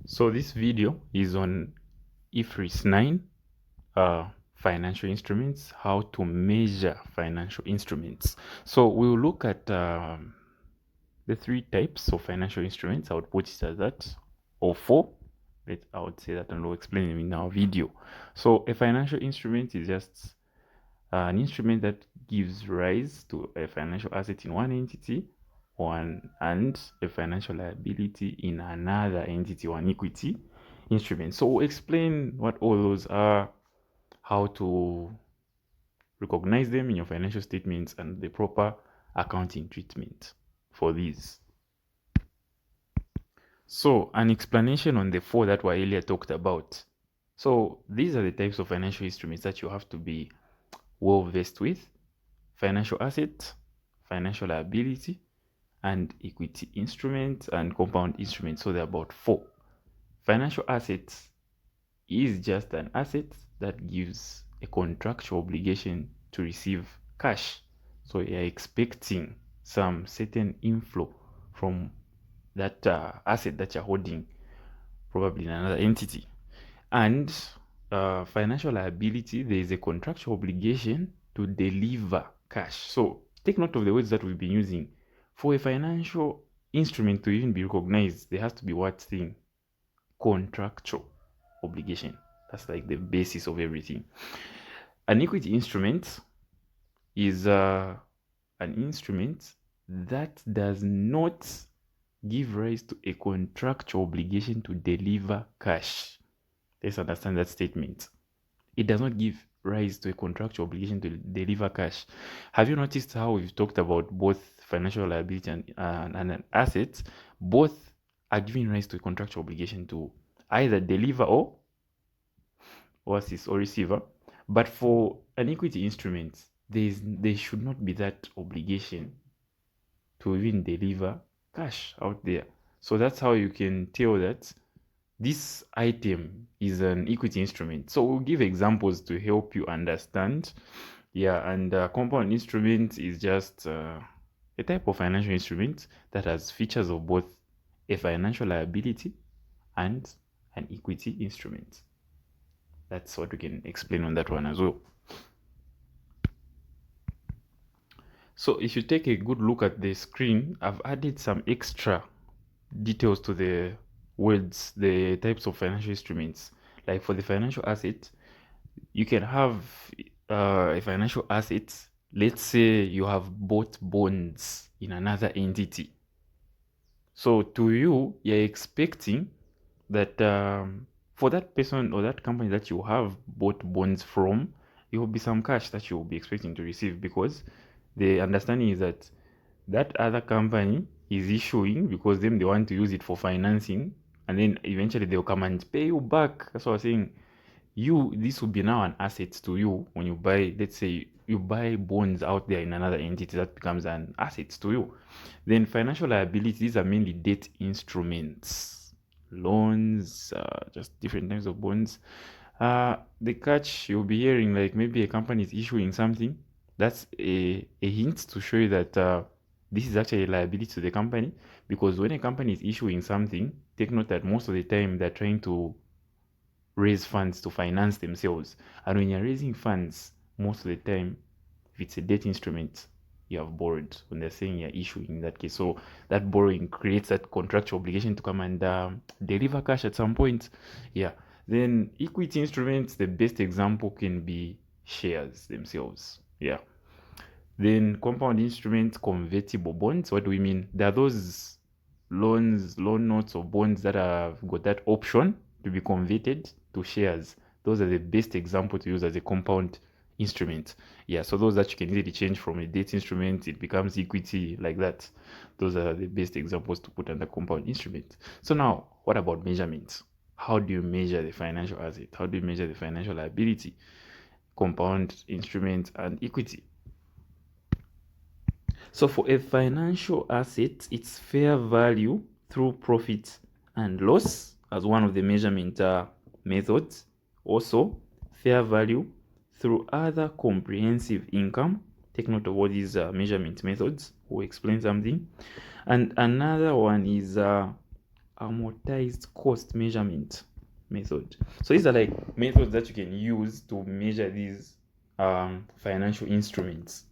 So this video is on IFRS 9 financial instruments, how to measure financial instruments. So we'll look at the three types of financial instruments. I would put it as that, or four. I would say that, and we'll explain them in our video. So a financial instrument is just an instrument that gives rise to a financial asset in one entity, and a financial liability in another entity, one equity instrument. So we'll explain what all those are, how to recognize them in your financial statements, and the proper accounting treatment for these. So an explanation on the four that were earlier talked about. So these are the types of financial instruments that you have to be well versed with: financial asset, financial liability, and equity instruments and compound instruments. So there are about four. Financial assets is just an asset that gives a contractual obligation to receive cash. So you're expecting some certain inflow from that asset that you're holding, probably in another entity. And financial liability, there is a contractual obligation to deliver cash. So take note of the words that we've been using. For a financial instrument to even be recognized, there has to be what thing? Contractual obligation. That's like the basis of everything. An equity instrument is an instrument that does not give rise to a contractual obligation to deliver cash. Let's understand that statement. It does not give rise to a contractual obligation to deliver cash. Have you noticed how we've talked about both financial liability and an asset? Both are giving rise to a contractual obligation to either deliver or assist or receiver. But for an equity instrument, there should not be that obligation to even deliver cash out there. So that's how you can tell that this item is an equity instrument. So we'll give examples to help you understand. Yeah, and compound instrument is just a type of financial instrument that has features of both a financial liability and an equity instrument. That's what we can explain on that one as well. So if you take a good look at the screen, I've added some extra details to the words, the types of financial instruments. Like for the financial asset, you can have a financial asset. Let's say you have bought bonds in another entity. So to you, you're expecting that for that person or that company that you have bought bonds from, there will be some cash that you will be expecting to receive, because the understanding is that that other company is issuing because them they want to use it for financing, and then eventually they'll come and pay you back. That's what I'm saying. This will be now an asset to you when you buy. Let's say you buy bonds out there in another entity, that becomes an asset to you. Then financial liabilities are mainly debt instruments, loans, just different types of bonds. The catch you'll be hearing, like maybe a company is issuing something, that's a hint to show you that this is actually a liability to the company. Because when a company is issuing something, take note that most of the time they're trying to raise funds to finance themselves. And when you're raising funds, most of the time, if it's a debt instrument, you have borrowed when they're saying you're issuing in that case. So that borrowing creates that contractual obligation to come and deliver cash at some point. Yeah. Then equity instruments, the best example can be shares themselves. Yeah. Then compound instruments, convertible bonds. What do we mean? There are those loan notes or bonds that have got that option to be converted to shares. Those are the best example to use as a compound instrument. Yeah, so those that you can easily change from a debt instrument, it becomes equity like that. Those are the best examples to put under compound instrument. So now, what about measurements? How do you measure the financial asset? How do you measure the financial liability? Compound instrument and equity. So for a financial asset, its fair value through profit and loss as one of the measurement methods. Also, fair value through other comprehensive income. Take note of all these measurement methods. We'll explain something. And another one is amortized cost measurement method. So these are like methods that you can use to measure these financial instruments.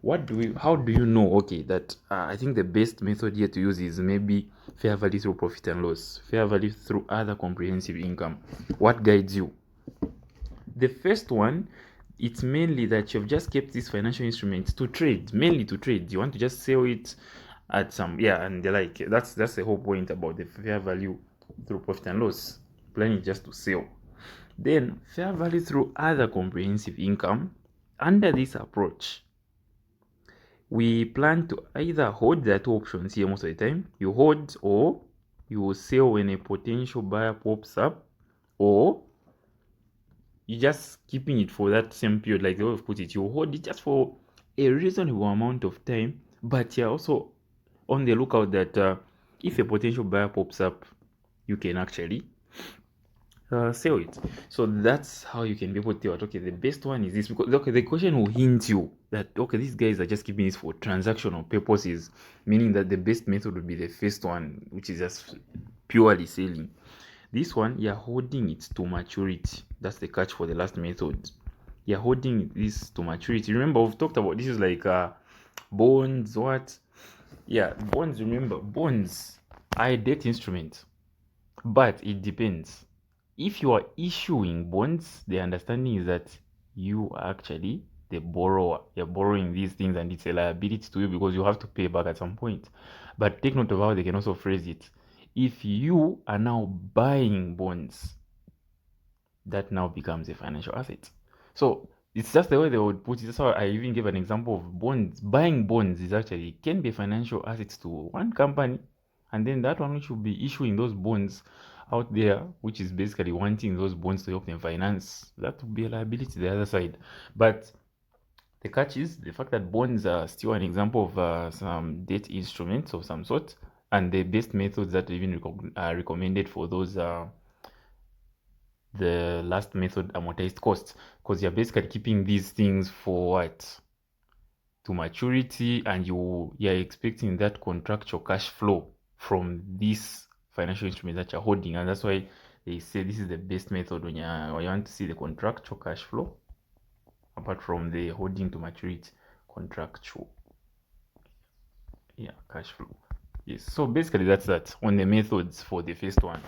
How do you know, okay, that I think the best method here to use is maybe fair value through profit and loss, fair value through other comprehensive income. What guides you? The first one, it's mainly that you've just kept this financial instrument to trade, mainly to trade. You want to just sell it at some, yeah, and like that's the whole point about the fair value through profit and loss. Planning just to sell. Then fair value through other comprehensive income. Under this approach, we plan to either hold. There are two options here most of the time. You hold, or you will sell when a potential buyer pops up, or you just keeping it for that same period, like the way I've put it. You hold it just for a reasonable amount of time, but you're also on the lookout that if a potential buyer pops up, you can actually sell it. So that's how you can be able to tell, okay, the best one is this, because okay, the question will hint you that okay, these guys are just keeping this for transactional purposes, meaning that the best method would be the first one, which is just purely selling. This one, you're holding it to maturity. That's the catch for the last method. You're holding this to maturity. Remember, we've talked about this is like bonds. What? Yeah, bonds. Remember, bonds are a debt instrument, but it depends. If you are issuing bonds, the understanding is that you are actually the borrower. You're borrowing these things, and it's a liability to you because you have to pay back at some point. But take note of how they can also phrase it. If you are now buying bonds, that now becomes a financial asset. So it's just the way they would put it. That's why I even gave an example of bonds. Buying bonds is actually can be financial assets to one company, and then that one which will be issuing those bonds out there, which is basically wanting those bonds to help them finance, that would be a liability to the other side. But the catch is the fact that bonds are still an example of some debt instruments of some sort, and the best methods that even are recommended for those the last method, amortized costs, because you're basically keeping these things for what, to maturity, and you're expecting that contractual cash flow from this financial instrument that you're holding, and that's why they say this is the best method when you want to see the contractual cash flow apart from the holding to maturity contractual, yeah, cash flow. Yes, so basically that's that on the methods for the first one.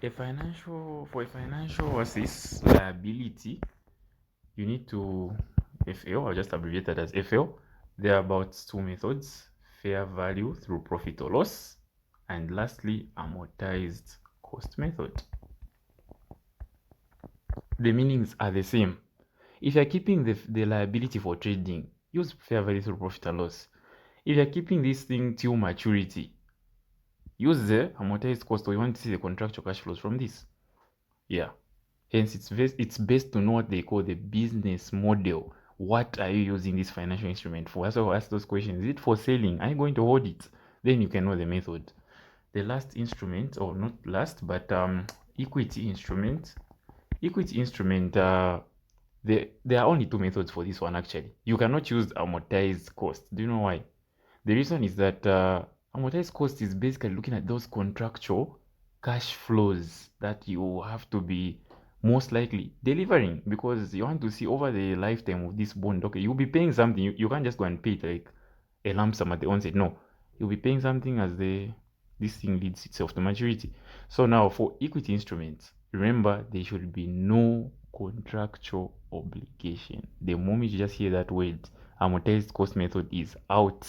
For a financial versus liability, you need to FL. I'll just abbreviate that as FL. There are about two methods: fair value through profit or loss, and lastly, amortized cost method. The meanings are the same. If you're keeping the liability for trading, use fair value through profit and loss. If you're keeping this thing till maturity, use the amortized cost, or you want to see the contractual cash flows from this. Yeah. Hence, it's best to know what they call the business model. What are you using this financial instrument for? So ask those questions. Is it for selling? Are you going to hold it? Then you can know the method. The last instrument, or not last, but equity instrument. Equity instrument, there are only two methods for this one actually. You cannot use amortized cost. Do you know why? The reason is that amortized cost is basically looking at those contractual cash flows that you have to be most likely delivering, because you want to see over the lifetime of this bond. Okay, you'll be paying something. You can't just go and pay it like a lump sum at the onset. No, you'll be paying something as this thing leads itself to maturity. So now for equity instruments, remember there should be no contractual obligation. The moment you just hear that word, amortized cost method is out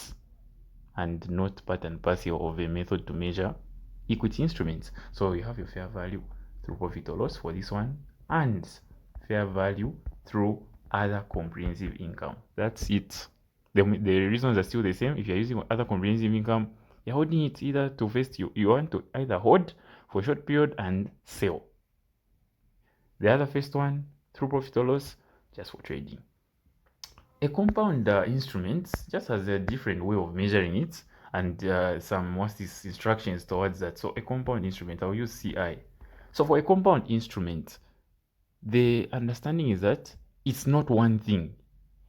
and not part and parcel of a method to measure equity instruments. So you have your fair value through profit or loss for this one, and fair value through other comprehensive income. That's it. The reasons are still the same. If you're using other comprehensive income, you're holding it either to first you want to either hold for a short period and sell. The other first one, through profit or loss, just for trading. A compound instrument just has a different way of measuring it, and some what's these instructions towards that. So a compound instrument, I'll use CI. So for a compound instrument, the understanding is that it's not one thing.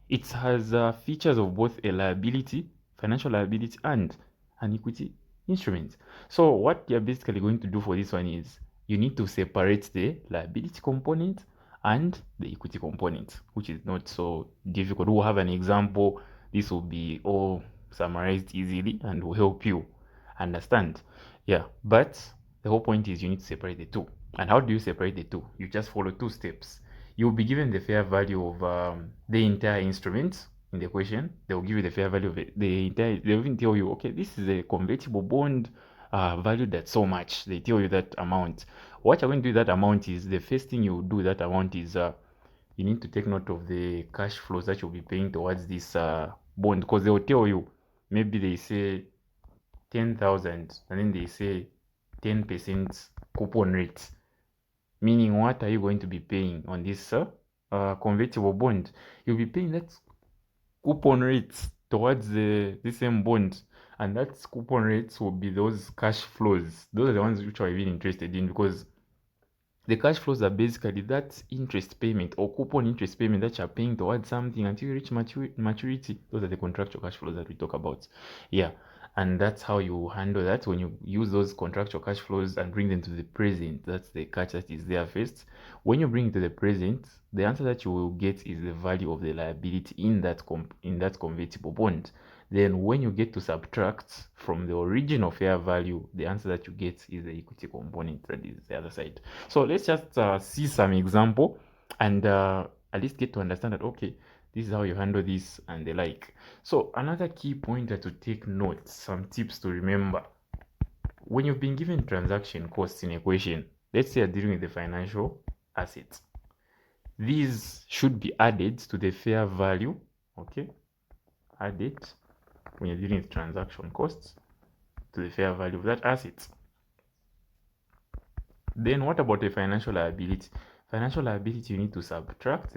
It has features of both a liability, financial liability, and an equity instruments. So what you're basically going to do for this one is you need to separate the liability component and the equity component, which is not so difficult. We'll have an example. This will be all summarized easily and will help you understand. Yeah, but the whole point is you need to separate the two. And how do you separate the two? You just follow two steps. You'll be given the fair value of the entire instrument in the question. They'll give you the fair value of it. They'll even tell you, okay, this is a convertible bond valued at so much. They tell you that amount. What you're going to do with that amount is the first thing you do with that amount is you need to take note of the cash flows that you'll be paying towards this bond, because they'll tell you, maybe they say 10,000 and then they say 10% coupon rate, meaning what are you going to be paying on this convertible bond? You'll be paying that coupon rates towards the same bond, and that coupon rates will be those cash flows. Those are the ones which are even interested in, because the cash flows are basically that interest payment or coupon interest payment that you're paying towards something until you reach maturity. Those are the contractual cash flows that we talk about. Yeah. And that's how you handle that when you use those contractual cash flows and bring them to the present. That's the catch that is there first. When you bring it to the present, the answer that you will get is the value of the liability in that convertible bond. Then when you get to subtract from the original fair value, the answer that you get is the equity component, that is the other side. So let's just see some example and at least get to understand that, okay, this is how you handle this and the like. So another key pointer to take note, some tips to remember. When you've been given transaction costs in equation, let's say you're dealing with the financial assets, these should be added to the fair value, okay? Added when you're dealing with transaction costs to the fair value of that asset. Then what about the financial liability? Financial liability, you need to subtract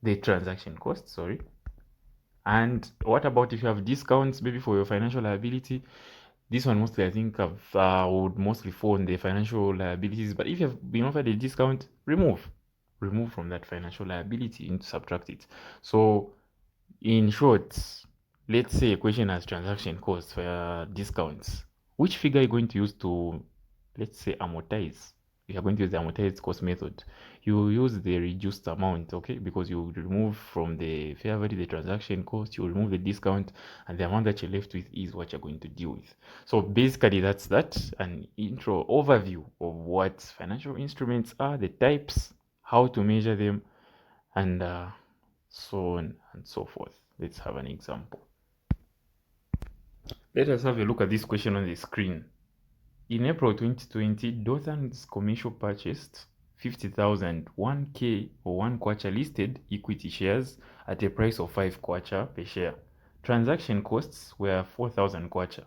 the transaction cost, sorry. And what about if you have discounts maybe for your financial liability? This one mostly I think would mostly fall on the financial liabilities, but if you have been offered a discount, remove from that financial liability. You need to subtract it. So in short, let's say a question has transaction costs for discounts. Which figure are you going to use to, let's say, amortize? If you're going to use the amortized cost method, you use the reduced amount, okay? Because you remove from the fair value the transaction cost, you remove the discount, and the amount that you're left with is what you're going to deal with. So basically, that's that, an intro overview of what financial instruments are, the types, how to measure them, and so on and so forth. Let's have an example. Let us have a look at this question on the screen. In April 2020, Dothan's Commercial purchased 50,000 1K or 1 kwacha listed equity shares at a price of 5 kwacha per share. Transaction costs were 4,000 kwacha.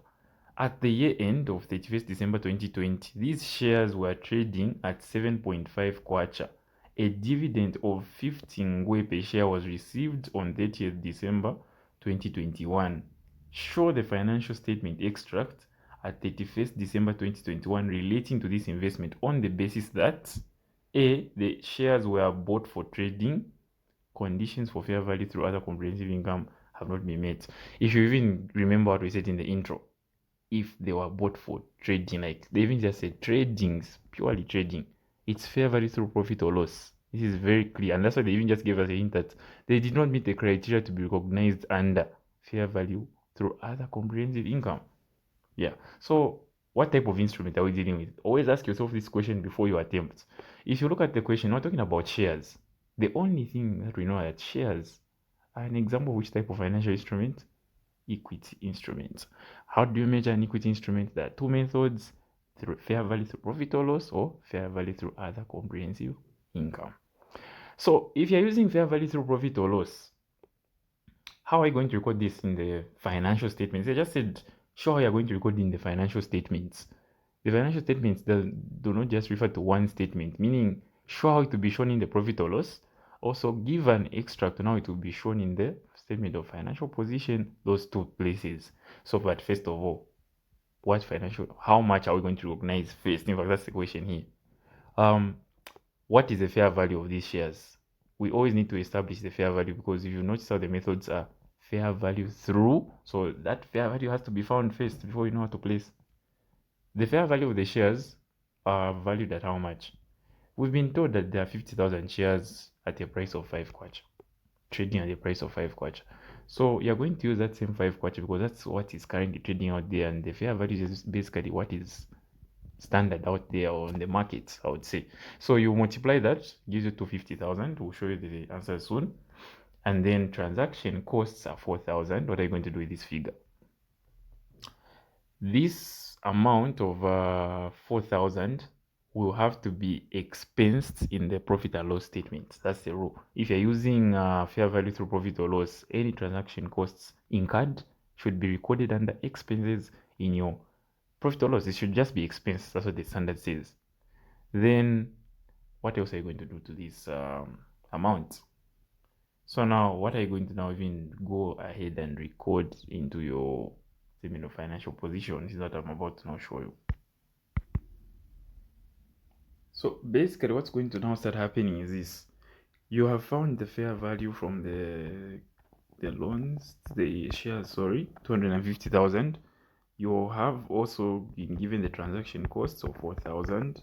At the year end of 31st December 2020, these shares were trading at 7.5 kwacha. A dividend of 15 ngwe per share was received on 30th December 2021. Show the financial statement extract at 31st December 2021 relating to this investment on the basis that A, the shares were bought for trading, conditions for fair value through other comprehensive income have not been met. If you even remember what we said in the intro, if they were bought for trading, like they even just said tradings, purely trading, it's fair value through profit or loss. This is very clear, and that's why they even just gave us a hint that they did not meet the criteria to be recognized under fair value through other comprehensive income. Yeah. So what type of instrument are we dealing with? Always ask yourself this question before you attempt. If you look at the question, we're talking about shares. The only thing that we know are that shares are an example of which type of financial instrument? Equity instruments. How do you measure an equity instrument? There are two methods: through fair value through profit or loss, or fair value through other comprehensive income. So if you're using fair value through profit or loss, how are you going to record this in the financial statements? I just said, show how you're going to record in the financial statements. The financial statements do not just refer to one statement, meaning show how it will be shown in the profit or loss. Also give an extract on how it will be shown in the statement of financial position, those two places. So, but first of all, how much are we going to recognize first? In fact, that's the question here. What is the fair value of these shares? We always need to establish the fair value, because if you notice how the methods are, fair value through. So that fair value has to be found first before you know how to place. The fair value of the shares are valued at how much? We've been told that there are 50,000 shares at a price of 5 kwacha, trading at a price of 5 kwacha. So you're going to use that same 5 kwacha because that's what is currently trading out there, and the fair value is basically what is standard out there on the market, I would say. So you multiply that, gives you 250,000. We'll show you the answer soon. And then transaction costs are 4,000. What are you going to do with this figure? This amount of 4,000 will have to be expensed in the profit and loss statement. That's the rule. If you're using fair value through profit or loss, any transaction costs incurred should be recorded under expenses in your profit or loss. It should just be expense. That's what the standard says. Then what else are you going to do to this amount? So now what are you going to now even go ahead and record into your statement of financial position? This is what I'm about to now show you. So basically what's going to now start happening is this. You have found the fair value from the loans, the shares, 250,000. You have also been given the transaction costs of 4,000.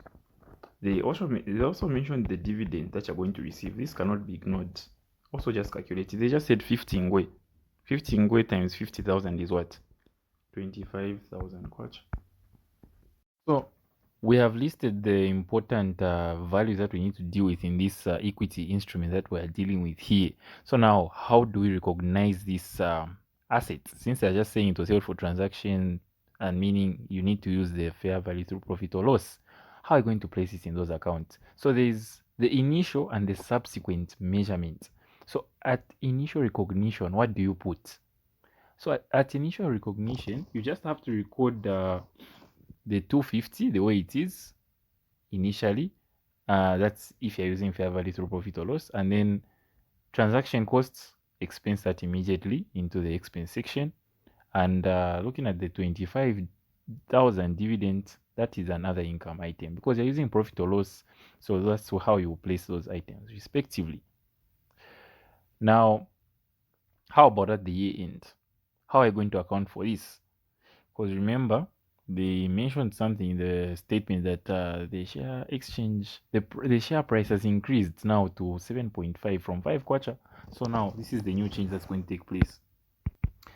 They also mentioned the dividend that you're going to receive. This cannot be ignored. Also just calculate it. They just said 50 ngwe. 50 ngwe times 50,000 is what? 25,000 kwacha. So we have listed the important values that we need to deal with in this equity instrument that we are dealing with here. So now, how do we recognize this asset? Since they're just saying it was held for transaction, and meaning you need to use the fair value through profit or loss. How are you going to place it in those accounts? So there's the initial and the subsequent measurement. So at initial recognition, what do you put? So at initial recognition, you just have to record the 250 the way it is initially. That's if you're using fair value through profit or loss. And then transaction costs, expense that immediately into the expense section. And looking at the 25,000 dividend, that is another income item because you're using profit or loss. So that's how you place those items respectively. Now, how about at the year end? How are you going to account for this? Because remember, they mentioned something in the statement that the share exchange, the share price has increased now to 7.5 from 5 kwacha. So now this is the new change that's going to take place.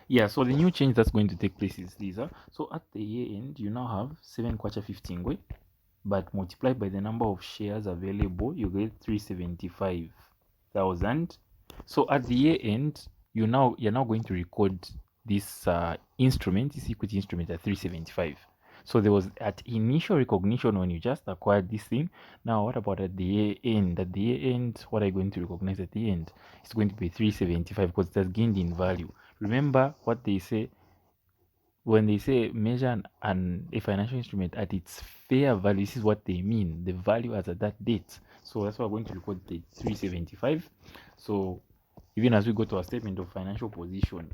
Yeah, so the new change that's going to take place is this. So at the year end, you now have 7 kwacha 15 ngwe, but multiplied by the number of shares available, you get 375,000. So at the year end, you're now going to record this instrument, this equity instrument at 375. So there was at initial recognition when you just acquired this thing. Now what about at the year end? At the year end, what are you going to recognize at the end? It's going to be 375 because it has gained in value. Remember what they say when they say measure a financial instrument at its fair value. This is what they mean, the value as at that date. So that's why we're going to record the 375. So even as we go to our statement of financial position,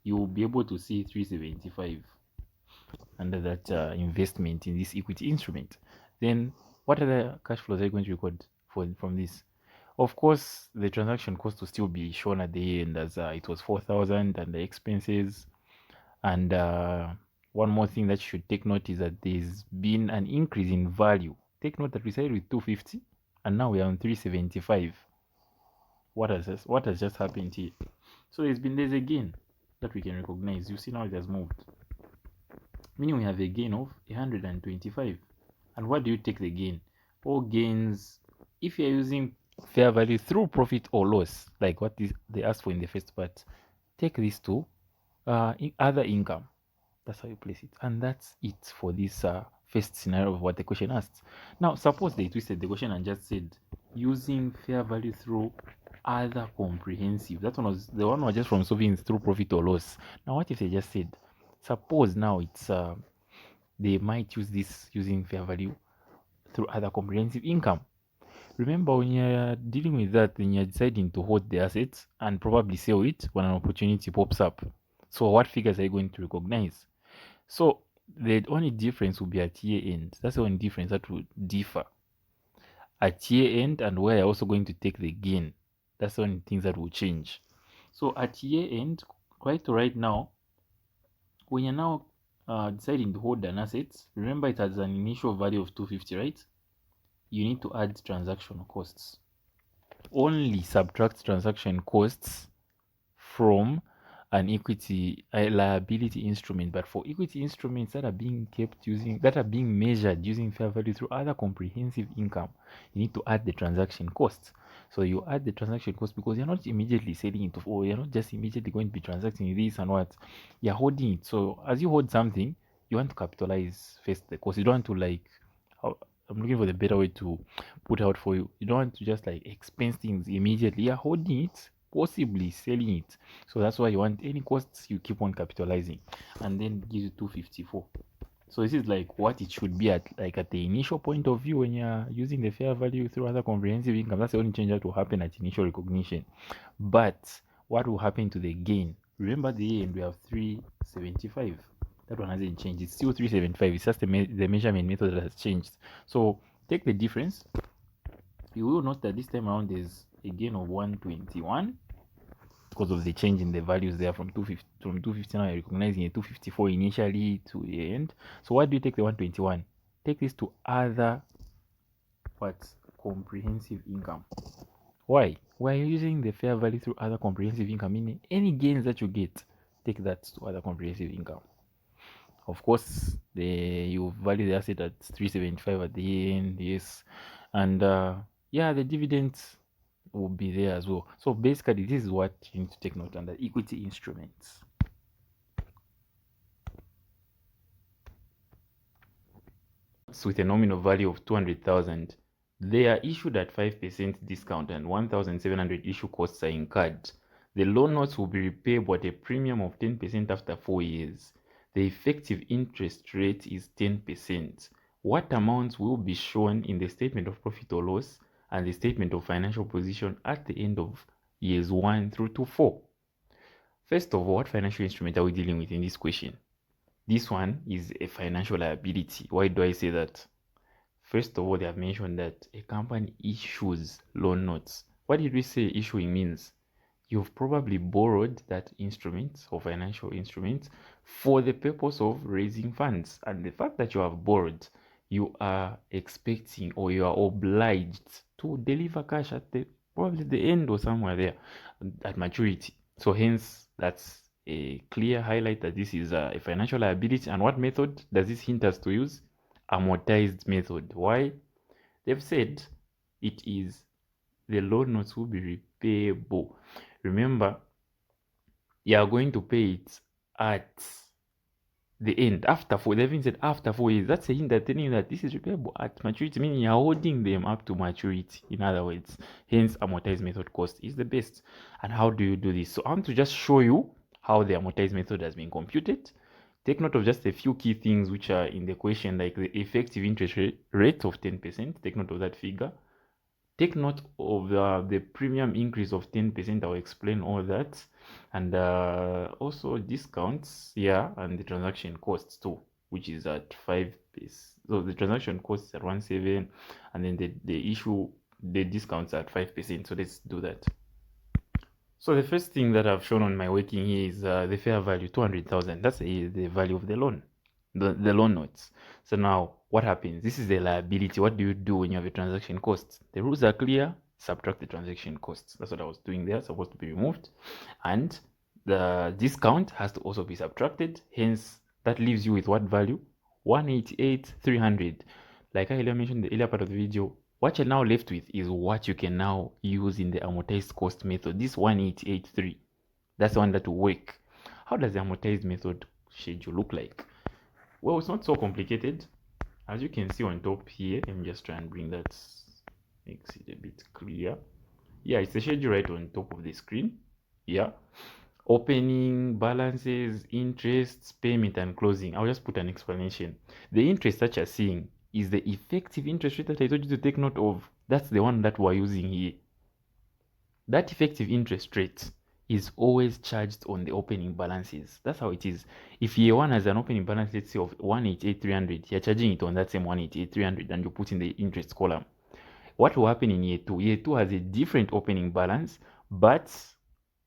you will be able to see 375 under that investment in this equity instrument. Then what other cash flows are you going to record from this? Of course, the transaction cost will still be shown at the end as it was 4,000 and the expenses. And one more thing that you should take note is that there's been an increase in value. Take note that we started with 250 and now we are on 375. What has just happened here? So there's a gain that we can recognize. You see now it has moved, meaning we have a gain of 125. And what do you take the gain? All gains, if you're using fair value through profit or loss, like what they asked for in the first part, take this to other income. That's how you place it. And that's it for this first scenario of what the question asked. Now, suppose they twisted the question and just said using fair value through other comprehensive. That one was the one was just from solving through profit or loss. Now, what if they just said, suppose now it's they might use this using fair value through other comprehensive income. Remember, when you're dealing with that, then you're deciding to hold the assets and probably sell it when an opportunity pops up. So what figures are you going to recognize? So the only difference will be at year end. That's the only difference that would differ. At year end and where you're also going to take the gain. That's the only things that will change. So at year end, right now, when you're now deciding to hold an asset, remember it has an initial value of 250, right? You need to add transaction costs. Only subtract transaction costs from an equity liability instrument. But for equity instruments that are being measured using fair value through other comprehensive income, you need to add the transaction costs. So you add the transaction cost because you're not immediately selling it, or you're not just immediately going to be transacting this and what, you're holding it. So as you hold something, you want to capitalize first the cost. You don't want to I'm looking for the better way to put out for you. You don't want to just like expense things immediately. You're holding it, possibly selling it. So that's why you want any costs you keep on capitalizing, and then gives you 254. So this is like what it should be at, like at the initial point of view when you're using the fair value through other comprehensive income. That's the only change that will happen at initial recognition. But what will happen to the gain? Remember the end we have 375. That one hasn't changed. It's still 375. It's just the measurement method that has changed. So take the difference. You will note that this time around there's a gain of 121 because of the change in the values there from 250 now you're recognizing a 254 initially to the end. So why do you take the 121? Take this to other comprehensive income. Why? We're using the fair value through other comprehensive income, meaning any gains that you get, take that to other comprehensive income. Of course, you value the asset at 375 at the end, yes, and the dividends will be there as well. So basically, this is what you need to take note under equity instruments. With a nominal value of 200,000, they are issued at 5% discount and 1,700 issue costs are incurred. The loan notes will be repayable at a premium of 10% after 4 years. The effective interest rate is 10%. What amounts will be shown in the statement of profit or loss and the statement of financial position at the end of years 1 through to 4? First of all, what financial instrument are we dealing with in this question? This one is a financial liability. Why do I say that? First of all, they have mentioned that a company issues loan notes. What did we say issuing means? You've probably borrowed that instrument or financial instrument for the purpose of raising funds. And the fact that you have borrowed, you are expecting or you are obliged to deliver cash at probably the end or somewhere there at maturity. So hence, that's a clear highlight that this is a financial liability. And what method does this hint us to use? Amortized method. Why? They've said it is the loan notes will be repayable. Remember, you are going to pay it at the end after 4. They even said after 4 years. That's a hint that telling you that this is repayable at maturity, meaning you're holding them up to maturity. In other words, hence amortized method cost is the best. And how do you do this? So I want to just show you how the amortized method has been computed. Take note of just a few key things which are in the question, like the effective interest rate of 10%. Take note of that figure. Take note of the premium increase of 10%. I'll explain all that. And also discounts, and the transaction costs too, which is at 5%. So the transaction costs is at 17, and then the discounts at 5%. So let's do that. So the first thing that I've shown on my working here is the fair value, 200,000. That's the value of the loan, the loan notes. So now what happens? This is the liability. What do you do when you have a transaction cost? The rules are clear. Subtract the transaction costs. That's what I was doing there. Supposed to be removed. And the discount has to also be subtracted. Hence, that leaves you with what value? 188,300. Like I mentioned in the earlier part of the video, what you're now left with is what you can now use in the amortized cost method. This 188.3, that's the one that will work. How does the amortized method schedule look like? Well, it's not so complicated. As you can see on top here, let me just try and bring that, makes it a bit clear. Yeah, it's the schedule right on top of the screen. Yeah. Opening, balances, interests, payment, and closing. I'll just put an explanation. The interest that you're seeing is the effective interest rate that I told you to take note of. That's the one that we're using here. That effective interest rate is always charged on the opening balances. That's how it is. If year 1 has an opening balance, let's say of 188,300, you're charging it on that same 188,300 and you put in the interest column. What will happen in year 2? Year 2 has a different opening balance, but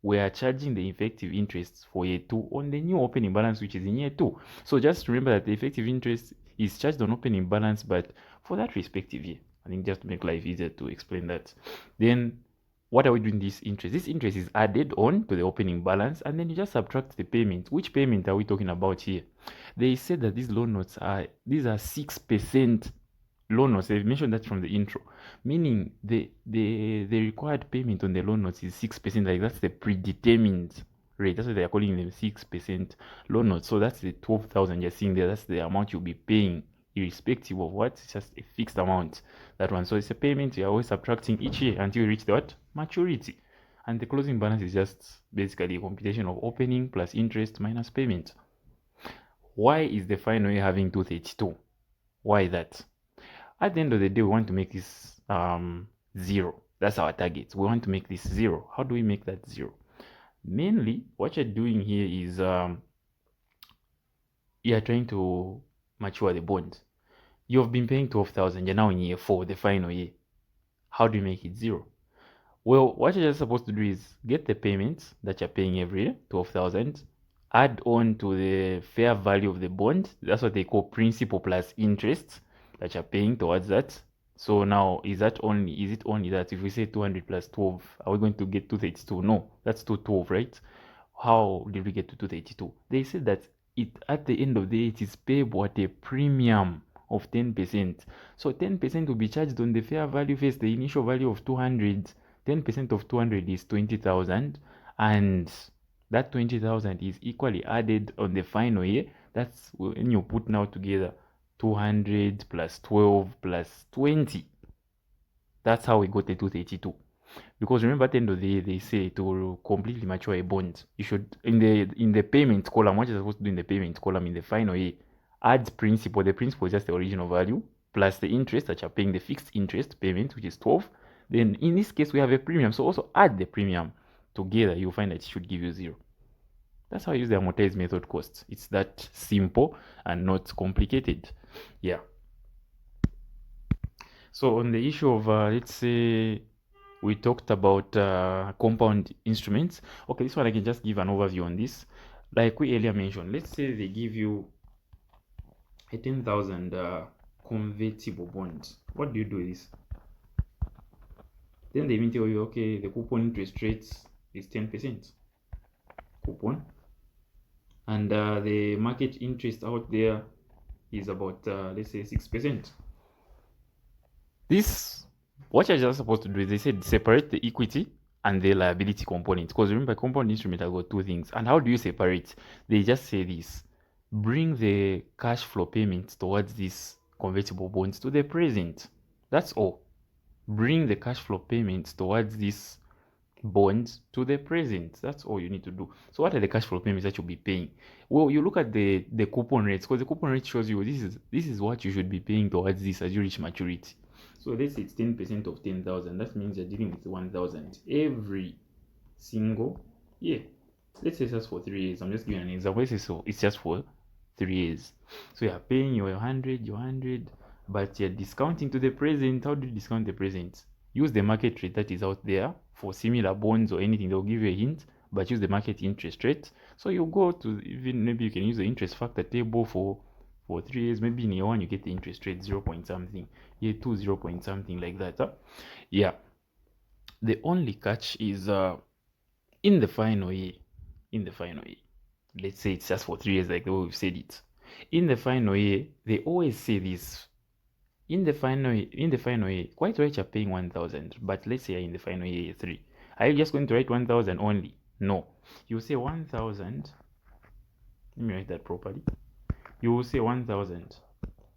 we are charging the effective interest for year 2 on the new opening balance, which is in year 2. So just remember that the effective interest is charged on opening balance, but for that respective year. I think just to make life easier to explain that. Then what are we doing this interest? This interest is added on to the opening balance, and then you just subtract the payment. Which payment are we talking about here? They said that these loan notes are 6% loan notes. They've mentioned that from the intro, meaning the required payment on the loan notes is 6%. Like that's the predetermined rate. That's what they are calling them, 6% loan notes. So that's the 12,000 you're seeing there. That's the amount you'll be paying, irrespective of what. It's just a fixed amount. That one. So it's a payment you're always subtracting each year until you reach the what? Maturity. And the closing balance is just basically a computation of opening plus interest minus payment. Why is the final year having 232? Why that? At the end of the day, we want to make this 0. That's our target. We want to make this 0. How do we make that 0? Mainly, what you're doing here is you're trying to mature the bond. You've been paying 12,000. You're now in year 4, the final year. How do you make it 0? Well, what you're just supposed to do is get the payments that you're paying every year, 12,000, add on to the fair value of the bond. That's what they call principal plus interest that you're paying towards that. So now, is it only that if we say 200 plus 12, are we going to get 232? No, that's 212, right? How did we get to 232? They said that at the end of the day, it is payable at a premium of 10%. So 10% will be charged on the fair value first, the initial value of 200. 10% of 200 is 20,000, and that 20,000 is equally added on the final year. That's when you put now together 200 plus 12 plus 20. That's how we got the 232. Because remember, at the end of the day, they say to completely mature a bond, you should in the payment column, what you're supposed to do in the payment column in the final year, add principal. The principal is just the original value plus the interest that you're paying, the fixed interest payment, which is 12. Then in this case, we have a premium. So also add the premium together. You'll find that it should give you 0. That's how I use the amortized method costs. It's that simple and not complicated. Yeah. So on the issue of, let's say, we talked about compound instruments. Okay, this one I can just give an overview on this. Like we earlier mentioned, let's say they give you a 10,000 convertible bond. What do you do with this? Then they even tell you, okay, the coupon interest rate is 10% coupon, and the market interest out there is about let's say 6%. This, what you're just supposed to do is, they said separate the equity and the liability component, because remember, compound instrument have got 2 things. And how do you separate? They just say this: bring the cash flow payments towards these convertible bonds to the present. That's all. Bring the cash flow payments towards this bonds to the present. That's all you need to do. So what are the cash flow payments that you'll be paying? Well, you look at the coupon rates, because the coupon rate shows you this is what you should be paying towards this as you reach maturity. So let's say it's 10% of 10,000. That means you're dealing with 1,000 every single year. Let's say it's just for 3 years. I'm just giving an example. Let's say so it's just for 3 years. So you're paying your 100, but you're discounting to the present. How do you discount the present? Use the market rate that is out there for similar bonds or anything. They'll give you a hint, but use the market interest rate. So you go to, even maybe you can use the interest factor table for 3 years. Maybe in year 1 you get the interest rate 0 point something, year 2 0 point something, like that. Yeah. The only catch is in the final year. Let's say it's just for 3 years, like the way we've said it. In the final year, they always say this. In the final year, quite right, you're paying 1,000, but let's say you're in the final year 3. Are you just going to write 1,000 only? No. You say 1,000. Let me write that properly. You will say 1,000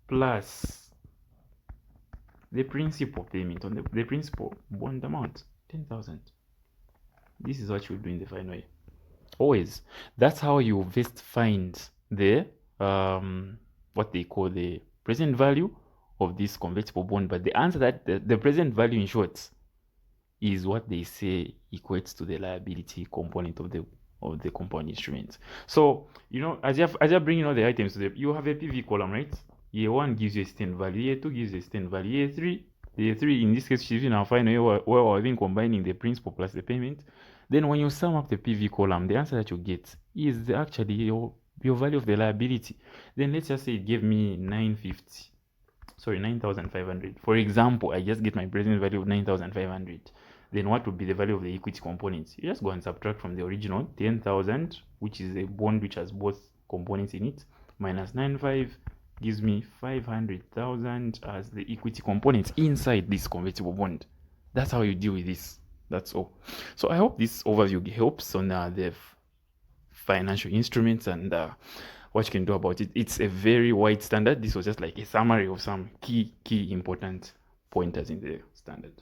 plus the principal payment on the principal bond amount, 10,000. This is what you do in the final year. Always. That's how you best find the what they call the present value of this convertible bond. But the answer that the present value, in short, is what they say equates to the liability component of the compound instrument. So as you're bringing all the items to you have a PV column, right? Year 1 gives you a stand value, year 2 gives you a stand value, year 3 in this case, she's in our final year where we're even combining the principal plus the payment. Then when you sum up the PV column, the answer that you get is actually your value of the liability. Then let's just say it gave me 9,500. For example, I just get my present value of 9,500. Then what would be the value of the equity components? You just go and subtract from the original 10,000, which is a bond which has both components in it, minus 95 gives me 500,000 as the equity components inside this convertible bond. That's how you deal with this. That's all. So I hope this overview helps on the financial instruments and what you can do about it. It's a very wide standard. This was just like a summary of some key important pointers in the standard.